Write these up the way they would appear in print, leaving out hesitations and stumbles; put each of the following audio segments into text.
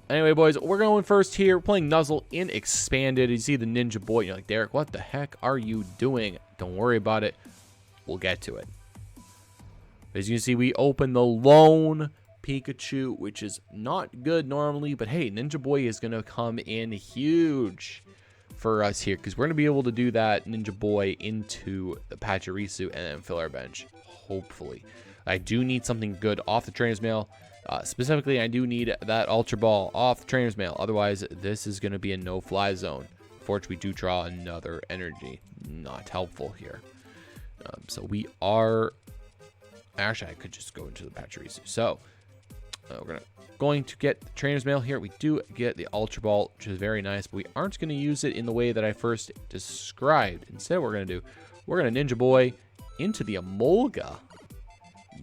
Anyway, boys, we're going first here. We're playing Nuzzle in Expanded. You see the Ninja Boy. You're like, Derek, what the heck are you doing? Don't worry about it. We'll get to it. As you can see, we open the lone Pikachu, which is not good normally. But hey, Ninja Boy is going to come in huge for us here, because we're going to be able to do that Ninja Boy into the Pachirisu and then fill our bench, hopefully. I do need something good off the Trainers Mail. Specifically, I do need that Ultra Ball off the Trainers Mail. Otherwise, this is going to be a no-fly zone. Unfortunately, we do draw another energy. Not helpful here. So we are... Actually, I could just go into the Pachirisu. So, we're going to get the Trainers Mail here. We do get the Ultra Ball, which is very nice, but we aren't going to use it in the way that I first described. Instead, what we're going to do, we're going to Ninja Boy into the Emolga.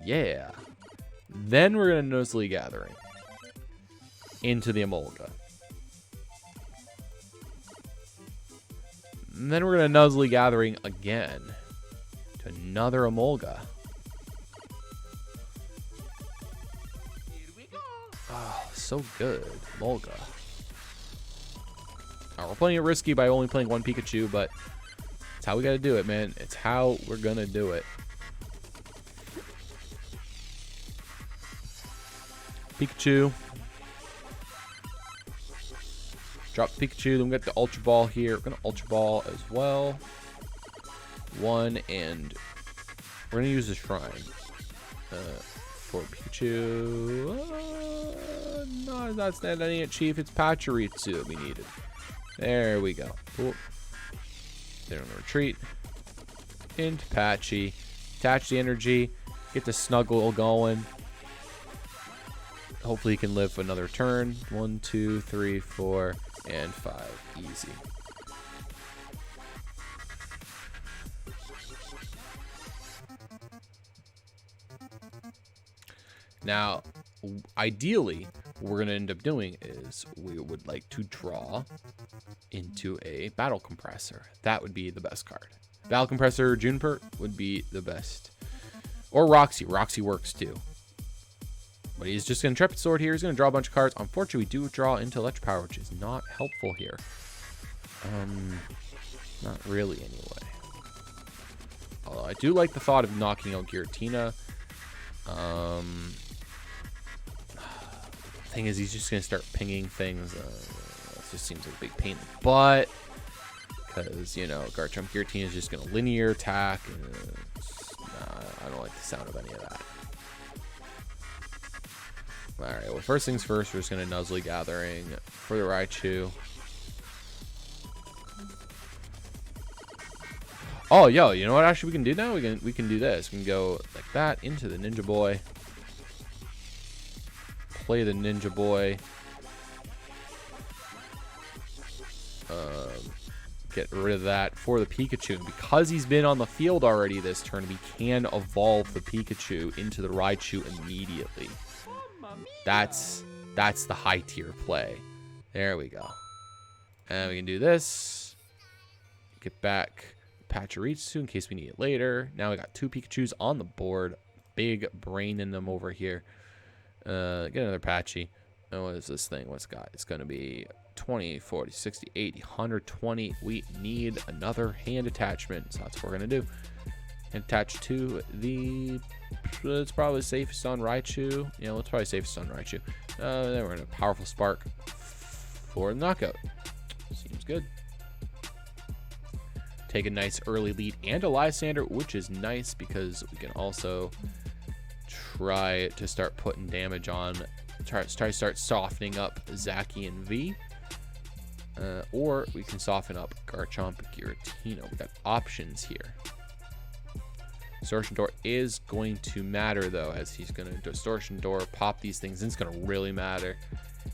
Yeah. Then we're going to Nuzzle Gathering into the Emolga. And then we're going to Nuzzle Gathering again to another Emolga. Oh, so good. Emolga. We're playing it risky by only playing one Pikachu, but it's how we got to do it, man. It's how we're going to do it. Pikachu. Drop Pikachu. Then we got the Ultra Ball here. We're going to Ultra Ball as well. One, and we're going to use the Shrine for Pikachu. No, that's not any Chief. It's Pachirisu that we needed. There we go. Cool. They're going to retreat into Patchy. Attach the energy. Get the Snuggle going. Hopefully he can live another turn. 1, 2, 3, 4, and 5. Easy. Now, ideally, what we're going to end up doing is we would like to draw into a Battle Compressor. That would be the best card. Battle Compressor Juniper would be the best. Or Roxie. Roxie works too. But he's just going to Intrepid Sword here. He's going to draw a bunch of cards. Unfortunately, we do draw into Electropower, which is not helpful here. Not really, anyway. Although I do like the thought of knocking out Giratina. Thing is, he's just going to start pinging things. It just seems like a big pain in the butt. Because, you know, Garchomp Giratina is just going to linear attack. And I don't like the sound of any of that. Alright, well, first things first, we're just going to Nuzzle Gathering for the Raichu. Oh, yo, you know what actually we can do now? We can do this. We can go like that into the Ninja Boy. Play the Ninja Boy. Get rid of that for the Pikachu. And because he's been on the field already this turn, we can evolve the Pikachu into the Raichu immediately. That's the high tier play. There we go. And we can do this. Get back Pachirisu in case we need it later. Now we got 2 Pikachus on the board. Big brain in them over here. Get another Patchy. Oh, what is this thing? What's it got? It's going to be 20, 40, 60, 80, 120. We need another hand attachment. So that's what we're going to do. And attach to the... It's probably safest on Raichu. Yeah, let's probably safest on Raichu. Then we're going to Powerful Spark for the knockout. Seems good. Take a nice early lead and a Lysandre, which is nice because we can also try to start putting damage on, try to start softening up Zacian V. Or we can soften up Garchomp Giratina. We got options here. Distortion Door is going to matter, though, as he's going to Distortion Door, pop these things, and it's going to really matter.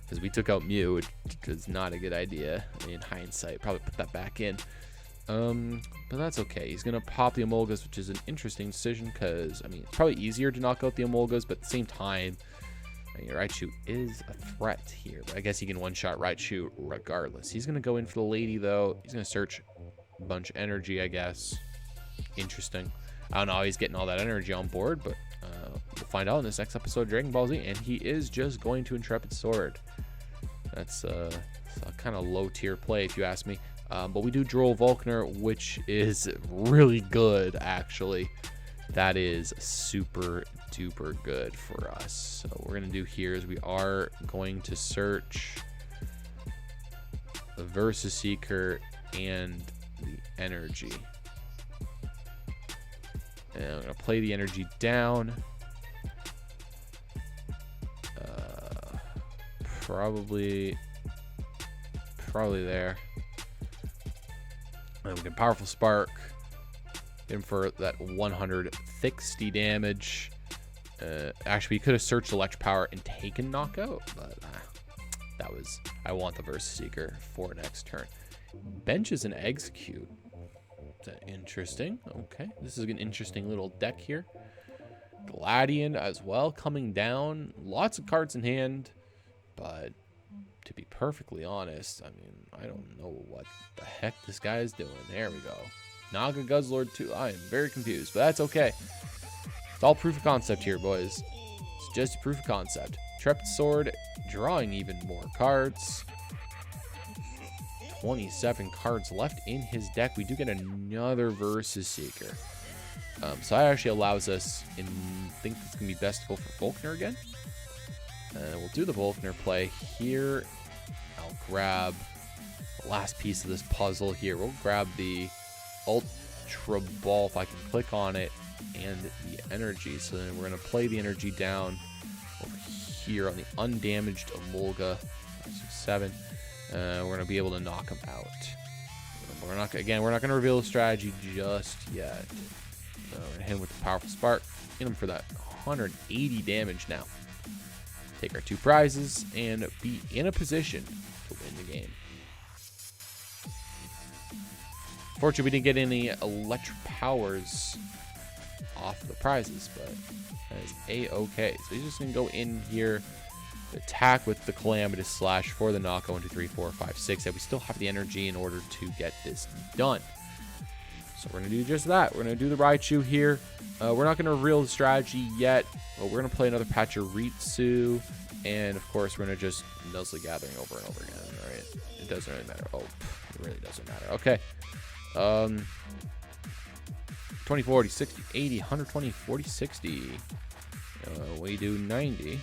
Because we took out Mew, which was not a good idea in hindsight. Probably put that back in. But that's okay. He's going to pop the Emolgas, which is an interesting decision because, I mean, it's probably easier to knock out the Emolgas, but at the same time, I mean, Raichu is a threat here. But I guess he can one-shot Raichu regardless. He's going to go in for the lady, though. He's going to search a bunch of energy, I guess. Interesting. I don't know how he's getting all that energy on board, but we'll find out in this next episode of Dragon Ball Z. And he is just going to Intrepid Sword. That's a kind of low tier play if you ask me. But we do draw Volkner, which is really good, actually. That is super duper good for us. So what we're going to do here is we are going to search the Versus Seeker and the energy. And I'm going to play the energy down. Probably there. And we can Powerful Spark in for that 160 damage. Actually, we could have searched Electropower and taken Knockout, but that was, I want the Versus Seeker for next turn. Benches and Execute. Interesting. Okay, this is an interesting little deck here. Gladian as well coming down. Lots of cards in hand, but to be perfectly honest, I mean, I don't know what the heck this guy is doing. There we go. Naga Guzzlord 2. I am very confused, but that's okay. It's all proof of concept here, boys. It's just a proof of concept. Trepid Sword, drawing even more cards. 27 cards left in his deck. We do get another Versus Seeker. So that actually allows us, I think it's going to be best to go for Volkner again. We'll do the Volkner play here. I'll grab the last piece of this puzzle here. We'll grab the Ultra Ball, if I can click on it, and the energy. So then we're going to play the energy down over here on the undamaged Emolga 7. We're going to be able to knock him out. We're not going to reveal the strategy just yet. We're going to hit him with the Powerful Spark. Hit him for that 180 damage now. Take our 2 prizes and be in a position to win the game. Fortunately, we didn't get any Electropowers off the prizes, but that is a-okay. So he's just going to go in here, attack with the Calamitous Slash for the knockout. 1, 2, 3, 4, 5, 6. And we still have the energy in order to get this done. So we're going to do just that. We're going to do the Raichu here. We're not going to reveal the strategy yet, but we're going to play another Pachirisu. And, of course, we're going to just Nuzzle Gathering over and over again. All right? It doesn't really matter. Oh, it really doesn't matter. Okay. 20, 40, 60, 80, 120, 40, 60. We do 90.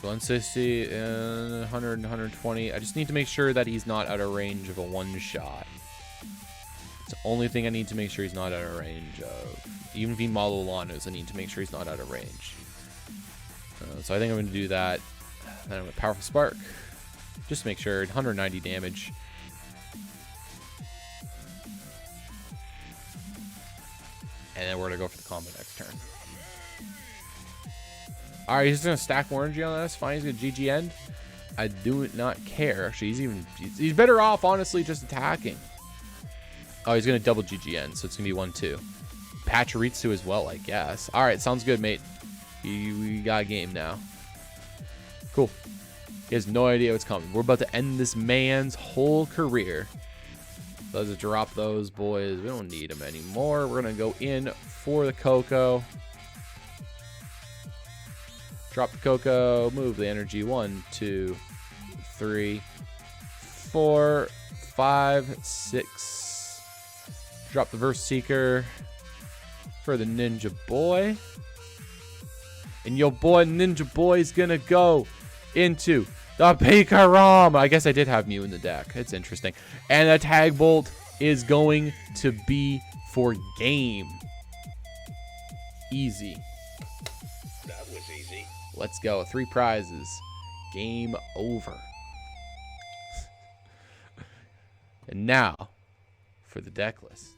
160 and 100 and 120. I just need to make sure that he's not out of range of a one-shot. It's the only thing I need to make sure he's not out of range of. Even if he model Lanos, I need to make sure he's not out of range. So I think I'm going to do that. Then I'm going to Powerful Spark. Just to make sure. 190 damage. And then we're going to go for the combo next turn. Alright, he's going to stack more energy on us. Fine, he's going to GG end. I do not care. Actually, he's better off, honestly, just attacking. Oh, he's going to double GG end, so it's going to be 1-2. Pachirisu as well, I guess. Alright, sounds good, mate. We got a game now. Cool. He has no idea what's coming. We're about to end this man's whole career. Let's drop those boys. We don't need them anymore. We're going to go in for the Koko. Drop the Koko, move the energy. 1, 2, 3, 4, 5, 6. Drop the Versus Seeker for the Ninja Boy. And your boy Ninja Boy is gonna go into the Pikachu. I guess I did have Mew in the deck. It's interesting. And the Tag Bolt is going to be for game. Easy. That was easy. Let's go. 3 prizes. Game over. And now for the deck list.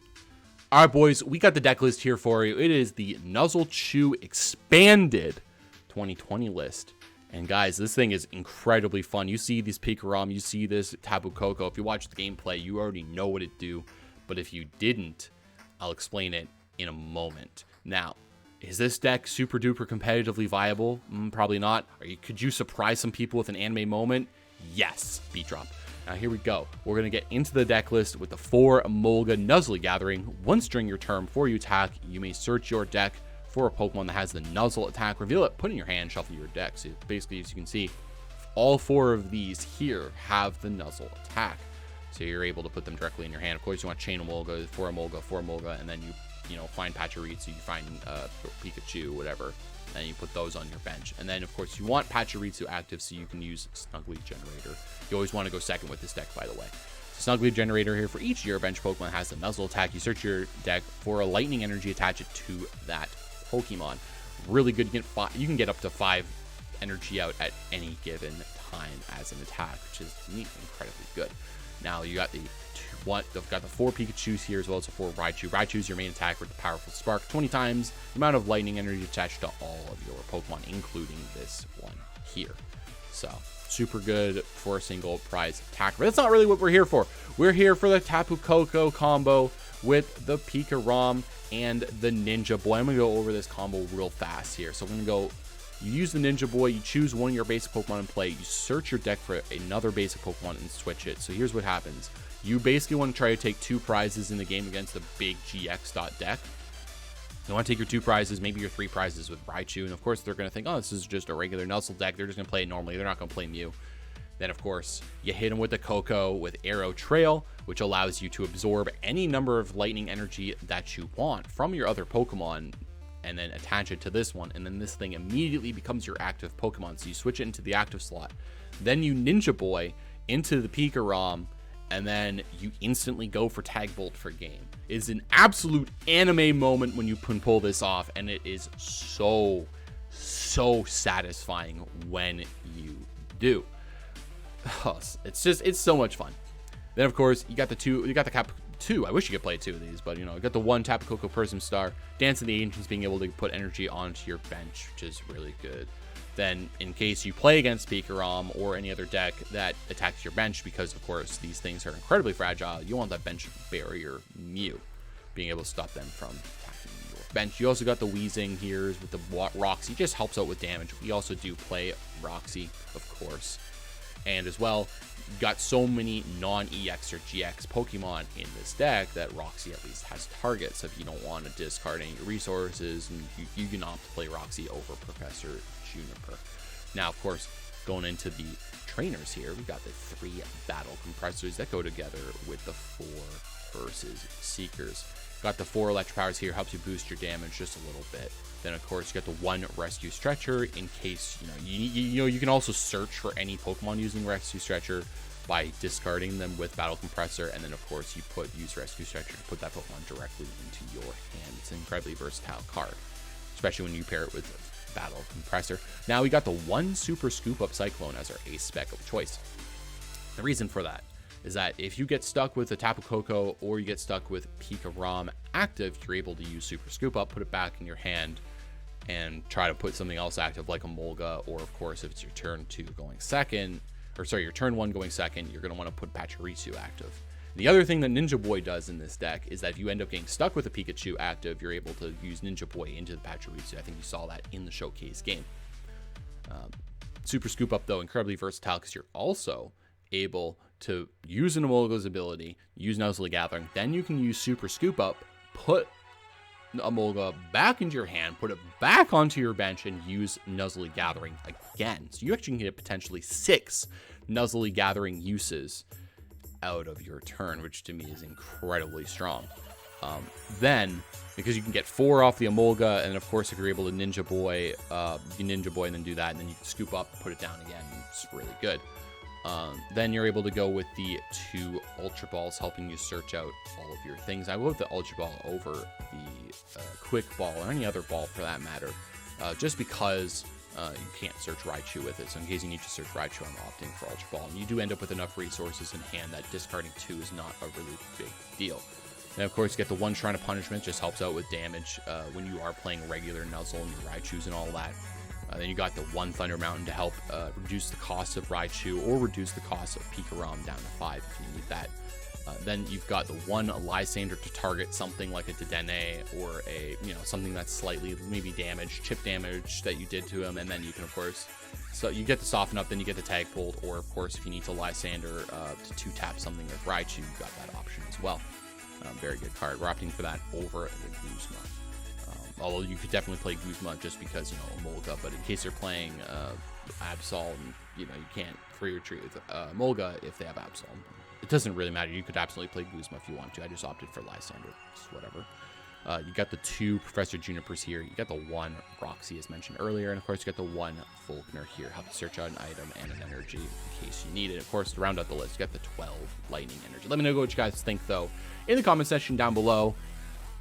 All right, boys, we got the deck list here for you. It is the NuzzleChu expanded 2020 list. And guys, this thing is incredibly fun. You see this Pikachu, you see this Tapu Koko. If you watch the gameplay, you already know what it do. But if you didn't, I'll explain it in a moment. Now, is this deck super duper competitively viable? Probably not. Could you surprise some people with an anime moment? Yes. Beat drop. Now here we go. We're going to get into the deck list with the 4 Emolga Nuzzle Gathering. Once during your turn before you attack, you may search your deck for a Pokemon that has the Nuzzle attack. Reveal it, put it in your hand, shuffle your deck. So basically, as you can see, all 4 of these here have the Nuzzle attack. So you're able to put them directly in your hand. Of course, you want chain Emolga, 4 Emolga, and then you know, find Pachirisu, you find Pikachu, whatever, and you put those on your bench. And then, of course, you want Pachirisu active so you can use Snuggly Generator. You always want to go second with this deck, by the way. Snuggly Generator here, for each of your bench Pokemon has the Nuzzle attack. You search your deck for a Lightning Energy, attach it to that Pokemon. Really good. You can get up to 5 energy out at any given time as an attack, which is incredibly good. Now you got they've got the 4 Pikachus here as well as the 4 Raichu. Raichu is your main attack with the powerful Spark, 20 times the amount of lightning energy attached to all of your Pokemon, including this one here. So super good for a single prize attack. But that's not really what we're here for. We're here for the Tapu Koko combo with the Pikarom and the Ninja Boy. I'm gonna go over this combo real fast here. So I'm gonna go. You use the Ninja Boy, you choose one of your basic Pokemon in play, you search your deck for another basic Pokemon and switch it. So here's what happens. You basically want to try to take 2 prizes in the game against the big GX deck. You want to take your 2 prizes, maybe your 3 prizes with Raichu, and of course they're going to think, oh, this is just a regular Nuzzle deck, they're just going to play it normally, they're not going to play Mew. Then of course, you hit them with the Koko with Arrow Trail, which allows you to absorb any number of lightning energy that you want from your other Pokemon, and then attach it to this one, and then this thing immediately becomes your active Pokemon. So you switch it into the active slot. Then you Ninja Boy into the Pikarom, and then you instantly go for Tag Bolt for game. It's an absolute anime moment when you can pull this off, and it is so satisfying when you do. It's so much fun. Then of course you got the I wish you could play 2 of these, but you know, you got the 1 Tapu Koko Prism Star, Dance of the Ancients, being able to put energy onto your bench, which is really good. Then in case you play against Pikarom or any other deck that attacks your bench, because of course these things are incredibly fragile, you want that bench barrier Mew, being able to stop them from attacking your bench. You also got the Weezing here with the Roxie, just helps out with damage. We also do play Roxie, of course. And as well, you got so many non-EX or GX Pokemon in this deck that Roxie at least has targets. So if you don't want to discard any of your resources, and you can opt to play Roxie over Professor Juniper. Now, of course, going into the trainers here, we got the 3 battle compressors that go together with the 4 versus Seekers. Got the 4 Electropowers here, helps you boost your damage just a little bit. Then of course you got the 1 Rescue Stretcher in case you can also search for any Pokemon using Rescue Stretcher by discarding them with Battle Compressor, and then of course you use Rescue Stretcher to put that Pokemon directly into your hand. It's an incredibly versatile card, especially when you pair it with Battle Compressor. Now we got the 1 Super Scoop Up Cyclone as our ace spec of choice. The reason for that is that if you get stuck with a Tapu Koko or you get stuck with Pikarom active, you're able to use Super Scoop Up, put it back in your hand, and try to put something else active like Emolga, or of course if it's your turn 2 going second, or sorry, your turn 1 going second, you're going to want to put Pachirisu active. The other thing that Ninja Boy does in this deck is that if you end up getting stuck with a Pikachu active, you're able to use Ninja Boy into the Pachirisu. I think you saw that in the showcase game. Super Scoop Up, though, incredibly versatile because you're also able to use an Emolga's ability, use Nuzzle Gathering, then you can use Super Scoop Up, put Emolga back into your hand, put it back onto your bench, and use Nuzzle Gathering again. So you actually can get potentially 6 Nuzzle Gathering uses out of your turn, which to me is incredibly strong. Then, because you can get 4 off the Emolga, and of course if you're able to Ninja Boy, you can Ninja Boy and then do that, and then you can scoop up, put it down again. It's really good. Then you're able to go with the 2 Ultra Balls, helping you search out all of your things. I love the Ultra Ball over the Quick Ball, or any other ball for that matter, just because you can't search Raichu with it. So in case you need to search Raichu, I'm opting for Ultra Ball. And you do end up with enough resources in hand that discarding 2 is not a really big deal. And of course, you get the 1 Shrine of Punishment, just helps out with damage when you are playing regular Nuzzle and your Raichus and all that. Then you got the 1 Thunder Mountain to help reduce the cost of Raichu or reduce the cost of Pikarom down to 5 if you need that. Then you've got the 1 Lysandre to target something like a Dedenne or a, something that's slightly maybe damaged, chip damage that you did to him, and then you can of course, so you get the Soften Up, then you get the Tag Bolt, or of course if you need to Lysandre to 2-tap something with Raichu, you've got that option as well. Very good card. We're opting for that over the Guzma. Although you could definitely play Guzma just because, you know, Emolga. But in case you're playing Absol, and, you know, you can't free retreat with Emolga if they have Absol. It doesn't really matter. You could absolutely play Guzma if you want to. I just opted for Lysandre. Just whatever. You got the 2 Professor Junipers here. You got the 1 Roxie, as mentioned earlier. And, of course, you got the 1 Volkner here. Help you search out an item and an energy in case you need it. Of course, to round out the list, you got the 12 Lightning Energy. Let me know what you guys think, though, in the comment section down below.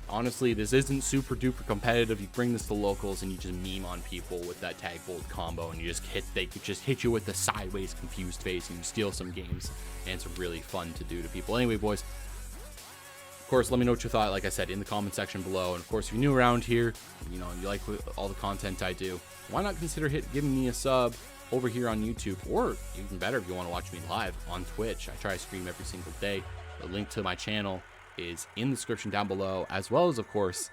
Honestly, this isn't super duper competitive. You bring this to locals and you just meme on people with that tag bolt combo, and you just they could just hit you with the sideways confused face and you steal some games. And it's really fun to do to people. Anyway, boys, of course, let me know what you thought, like I said, in the comment section below. And of course, if you're new around here, you know, you like all the content I do, why not consider giving me a sub over here on YouTube, or even better, if you want to watch me live on Twitch. I try to stream every single day. The link to my channel is in the description down below, as well as, of course,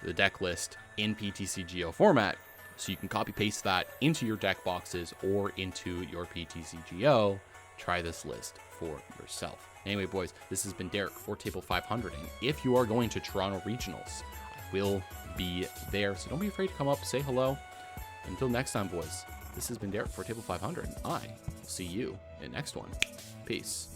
the deck list in PTCGO format, so you can copy paste that into your deck boxes or into your PTCGO. Try this list for yourself. Anyway, boys, this has been Derek for Table 500, and if you are going to Toronto Regionals, I will be there, so don't be afraid to come up, say hello. Until next time, boys, this has been Derek for Table 500, and I will see you in the next one. Peace.